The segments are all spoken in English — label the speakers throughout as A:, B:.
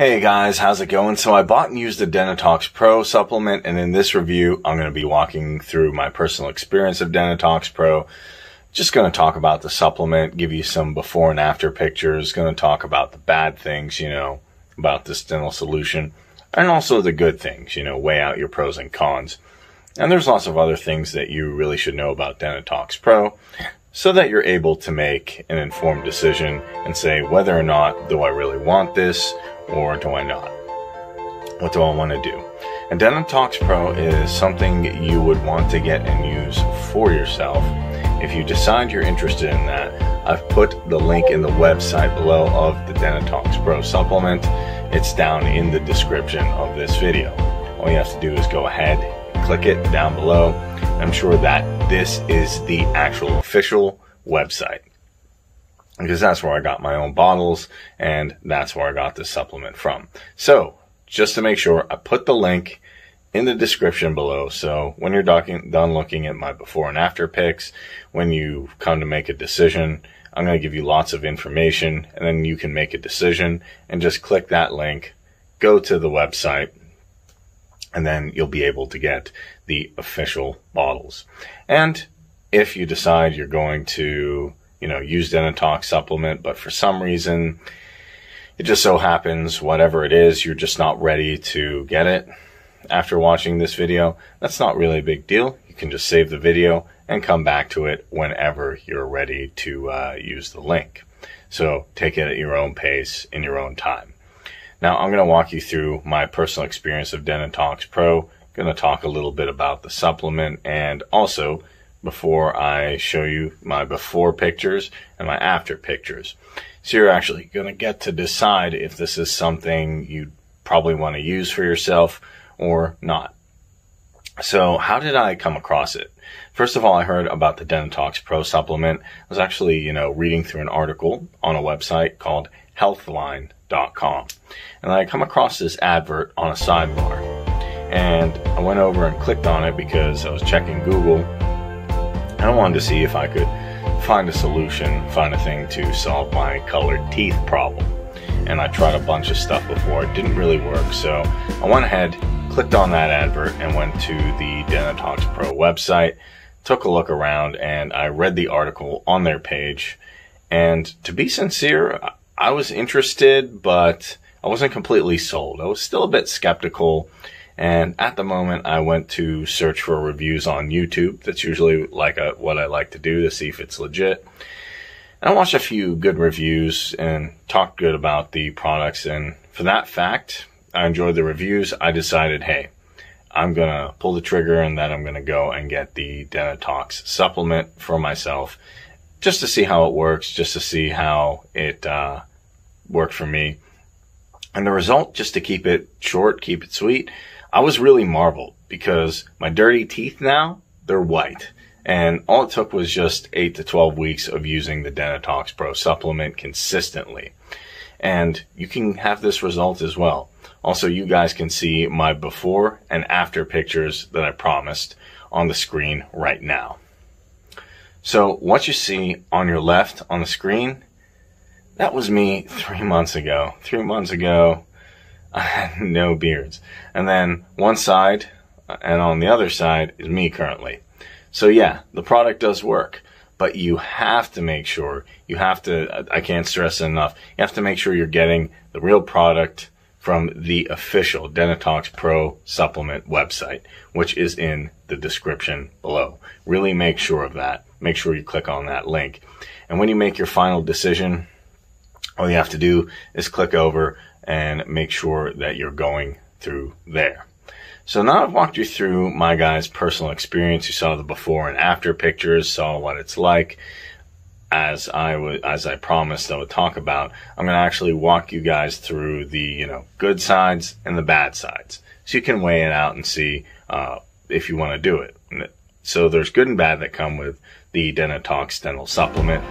A: Hey guys, how's it going? So I bought and used the Dentitox Pro supplement, and in this review, I'm going to be walking through my personal experience of Dentitox Pro. Just going to talk about the supplement, give you some before and after pictures, going to talk about the bad things, about this dental solution, and also the good things, weigh out your pros and cons. And there's lots of other things that you really should know about Dentitox Pro, so that you're able to make an informed decision and say whether or not do I really want this or do I not? What do I want to do? And Dentitox Pro is something you would want to get and use for yourself. If you decide you're interested in that, I've put the link in the website below of the Dentitox Pro supplement. It's down in the description of this video. All you have to do is go ahead, click it down below. I'm sure that this is the actual official website, because that's where I got my own bottles and that's where I got this supplement from. So just to make sure, I put the link in the description below. So when you're done looking at my before and after pics, when you come to make a decision, I'm going to give you lots of information, and then you can make a decision and just click that link, go to the website, and then you'll be able to get the official bottles. And if you decide you're going to, use Dentitox supplement, but for some reason, it just so happens, whatever it is, you're just not ready to get it after watching this video, that's not really a big deal. You can just save the video and come back to it whenever you're ready to use the link. So take it at your own pace, in your own time. Now, I'm going to walk you through my personal experience of Dentitox Pro. I'm going to talk a little bit about the supplement, and also, before I show you my before pictures and my after pictures. So you're actually going to get to decide if this is something you probably want to use for yourself or not. So how did I come across it? First of all, I heard about the Dentitox Pro supplement. I was actually, reading through an article on a website called healthline.com. And I come across this advert on a sidebar. And I went over and clicked on it because I was checking Google. And I wanted to see if I could find a solution, find a thing to solve my colored teeth problem. And I tried a bunch of stuff before. It didn't really work. So I went ahead, clicked on that advert, and went to the Dentitox Pro website, took a look around, and I read the article on their page. And to be sincere, I was interested, but I wasn't completely sold. I was still a bit skeptical. And at the moment, I went to search for reviews on YouTube. That's usually what I like to do to see if it's legit. And I watched a few good reviews and talked good about the products. And for that fact, I enjoyed the reviews. I decided, hey, I'm going to pull the trigger and that I'm going to go and get the Dentitox supplement for myself, just to see how it works, just to see how it worked for me. And the result, just to keep it short, keep it sweet, I was really marveled, because my dirty teeth now, they're white. And all it took was just 8 to 12 weeks of using the Dentitox Pro supplement consistently. And you can have this result as well. Also, you guys can see my before and after pictures that I promised on the screen right now. So what you see on your left on the screen, that was me 3 months ago. 3 months ago, I had no beards. And then one side and on the other side is me currently. So yeah, the product does work, but you have to make sure, I can't stress it enough, you have to make sure you're getting the real product from the official Dentitox Pro supplement website, which is in the description below. Really make sure of that. Make sure you click on that link. And when you make your final decision, all you have to do is click over and make sure that you're going through there. So now I've walked you through my guy's personal experience. You saw the before and after pictures, saw what it's like. As I promised I would talk about, I'm going to actually walk you guys through the good sides and the bad sides, so you can weigh it out and see if you want to do it. So there's good and bad that come with the Dentitox dental supplement.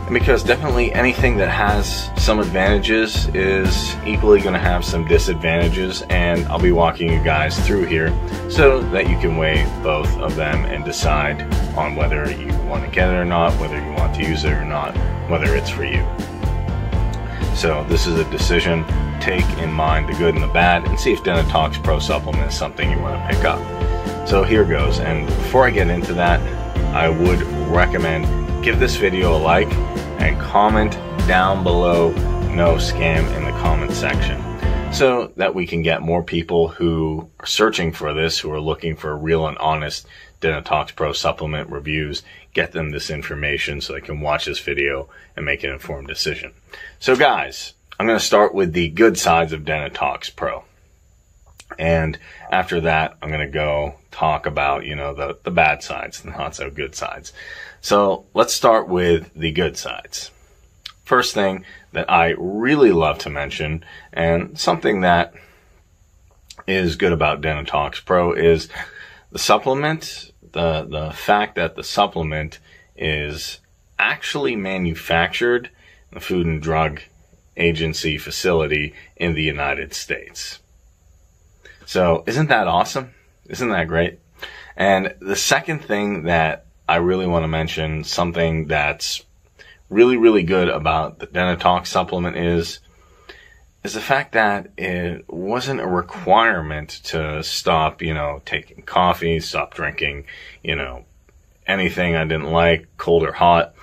A: And because definitely anything that has some advantages is equally going to have some disadvantages, and I'll be walking you guys through here so that you can weigh both of them and decide on whether you want to get it or not, whether you want to use it or not, whether it's for you. So this is a decision take in mind the good and the bad and see if Dentitox Pro supplement is something you want to pick up. So here goes, and before I get into that, I would recommend give this video a like and comment down below "no scam" in the comment section, so that we can get more people who are searching for this, who are looking for real and honest Dentitox Pro supplement reviews, get them this information so they can watch this video and make an informed decision. So guys, I'm going to start with the good sides of Dentitox Pro. And after that, I'm going to go talk about, the bad sides, the not so good sides. So let's start with the good sides. First thing that I really love to mention, and something that is good about Dentitox Pro, is the supplement, the fact that the supplement is actually manufactured in the Food and Drug Agency facility in the United States. So isn't that awesome? Isn't that great? And the second thing that I really want to mention, something that's really, really good about the Dentitox supplement is the fact that it wasn't a requirement to stop, taking coffee, stop drinking, anything I didn't like, cold or hot.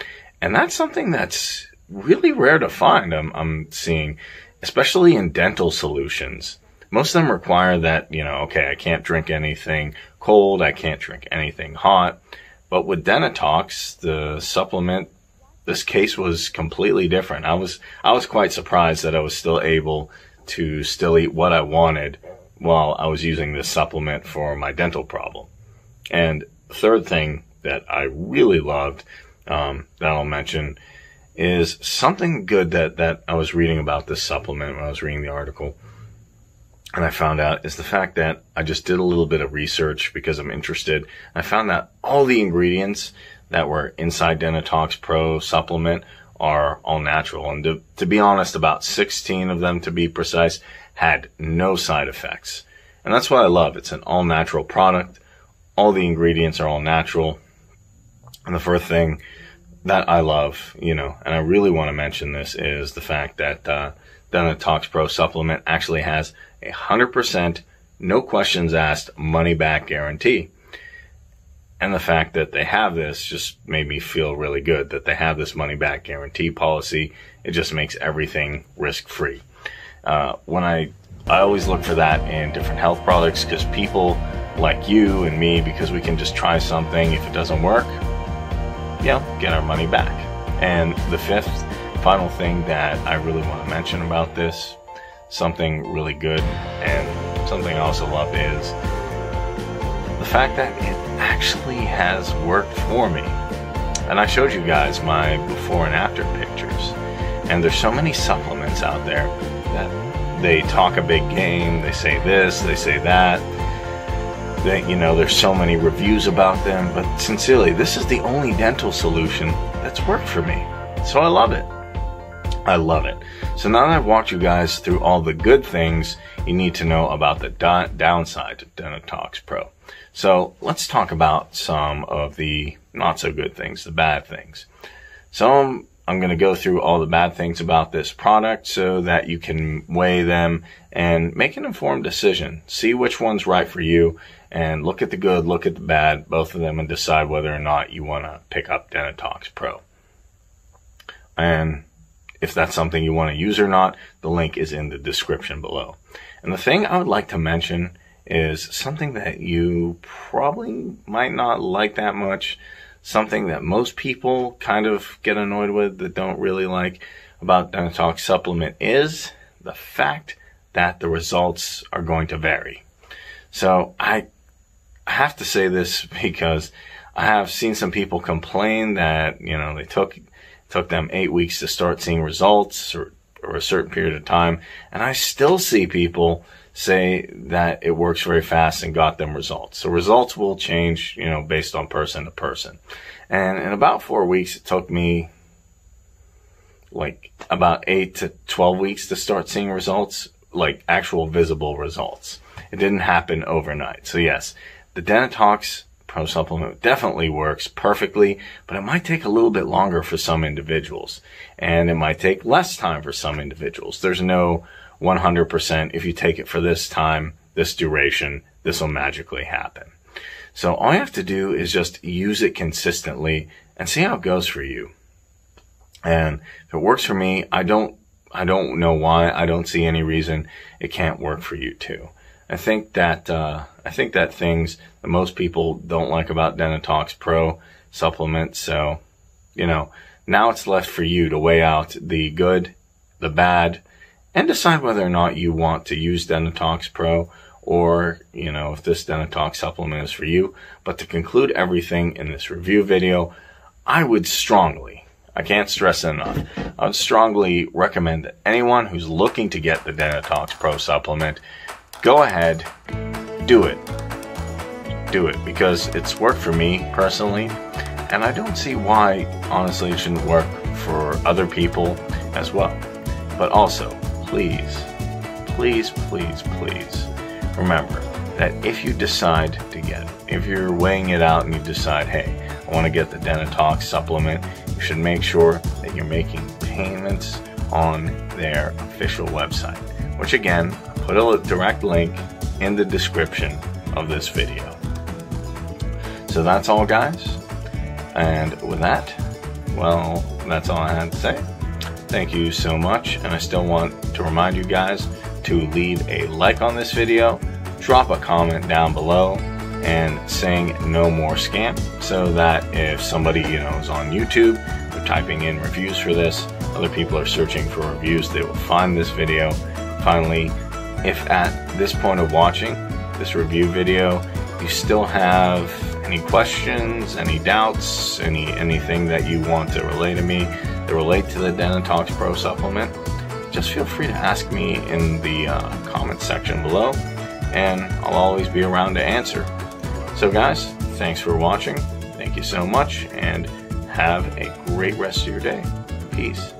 A: And that's something that's really rare to find, I'm seeing, especially in dental solutions. Most of them require that, okay, I can't drink anything cold, I can't drink anything hot. But with Dentitox, the supplement, this case was completely different. I was quite surprised that I was still able to eat what I wanted while I was using this supplement for my dental problem. And the third thing that I really loved, that I'll mention, is something good that I was reading about this supplement when I was reading the article, and I found out, is the fact that I just did a little bit of research because I'm interested. I found that all the ingredients that were inside Dentitox Pro supplement are all natural. And to be honest, about 16 of them, to be precise, had no side effects. And that's what I love. It's an all-natural product. All the ingredients are all natural. And the first thing that I love, and I really want to mention this, is the fact that Dentitox Pro supplement actually has a 100% no questions asked money back guarantee. And the fact that they have this just made me feel really good, that they have this money back guarantee policy. It just makes everything risk free. When I always look for that in different health products, because people like you and me, because we can just try something, if it doesn't work, get our money back. And the fifth, final thing that I really want to mention about this, something really good and something I also love, is the fact that it actually has worked for me. And I showed you guys my before and after pictures. And there's so many supplements out there that they talk a big game, they say this, they say that. There's so many reviews about them, but sincerely, this is the only dental solution that's worked for me. So I love it. I love it. So now that I've walked you guys through all the good things you need to know about the downside of Dentitox Pro. So let's talk about some of the not so good things, the bad things. So I'm going to go through all the bad things about this product so that you can weigh them and make an informed decision. See which one's right for you, and look at the good, look at the bad, both of them, and decide whether or not you want to pick up Dentitox Pro. And if that's something you want to use or not, the link is in the description below. And the thing I would like to mention is something that you probably might not like that much, something that most people kind of get annoyed with, that don't really like about Dentitox supplement, is the fact that the results are going to vary. So I have to say this because I have seen some people complain that, they took them 8 weeks to start seeing results, or a certain period of time, and I still see people say that it works very fast and got them results. So results will change, based on person to person. And in about 4 weeks, it took me like about 8 to 12 weeks to start seeing results, like actual visible results. It didn't happen overnight. So yes, the Dentitox Pro supplement definitely works perfectly, but it might take a little bit longer for some individuals, and it might take less time for some individuals. There's no 100%. If you take it for this time, this duration, this will magically happen. So all you have to do is just use it consistently and see how it goes for you. And if it works for me, I don't know why. I don't see any reason it can't work for you too. I think that things that most people don't like about Dentitox Pro supplements. So, you know, now it's left for you to weigh out the good, the bad, and decide whether or not you want to use Dentitox Pro, or, you know, if this Dentitox supplement is for you. But to conclude everything in this review video, I would strongly, I can't stress it enough, I would strongly recommend that anyone who's looking to get the Dentitox Pro supplement, go ahead, do it. Do it, because it's worked for me personally, and I don't see why, honestly, it shouldn't work for other people as well. But also, please, please, please, please, remember that if you decide to get it, if you're weighing it out and you decide, hey, I want to get the Dentitox supplement, you should make sure that you're making payments on their official website, which again, I put a direct link in the description of this video. So that's all, guys. And with that, well, that's all I had to say. Thank you so much. And I still want to remind you guys to leave a like on this video, drop a comment down below, and saying no more scam, so that if somebody, you know, is on YouTube, they're typing in reviews for this, other people are searching for reviews, they will find this video. Finally, if at this point of watching this review video, you still have any questions, any doubts, anything that you want to relay to me that relate to the Dentitox Pro supplement, just feel free to ask me in the comment section below, and I'll always be around to answer. So guys, thanks for watching. Thank you so much, and have a great rest of your day. Peace.